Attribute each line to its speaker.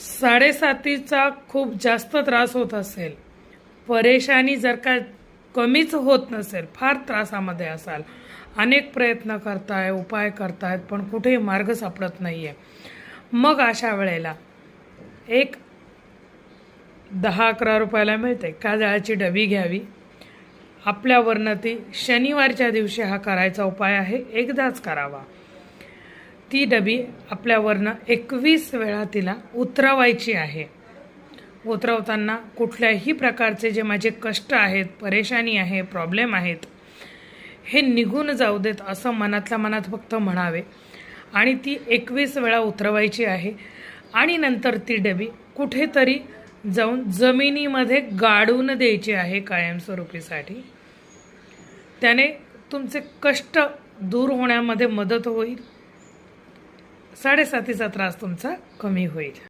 Speaker 1: साडेसातीचा खूप जास्त त्रास होत असेल, परेशानी जर का कमीच होत नसेल, फार त्रासामध्ये असाल, अनेक प्रयत्न करताय, उपाय करतायत, पण कुठेही मार्ग सापडत नाहीये, मग अशा वेळेला एक 10-11 रुपयाला मिळते काजळाची डबी घ्यावी. आपल्यावरनं ती शनिवारच्या दिवशी हा करायचा उपाय आहे, एकदाच करावा. ती डबी आपल्यावरनं 21 वेळा तिला उतरवायची आहे. उतरवताना कुठल्याही प्रकारचे जे माझे कष्ट आहेत, परेशानी आहे, प्रॉब्लेम आहेत, हे निघून जाऊ देत असं मनातल्या मनात फक्त म्हणावे आणि ती 21 वेळा उतरवायची आहे. आणि नंतर ती डबी कुठेतरी जाऊन जमिनीमध्ये गाडून द्यायची आहे कायमस्वरूपीसाठी. त्याने तुमचे कष्ट दूर होण्यामध्ये मदत होईल, साडेसातीचा त्रास तुमचा कमी होईल.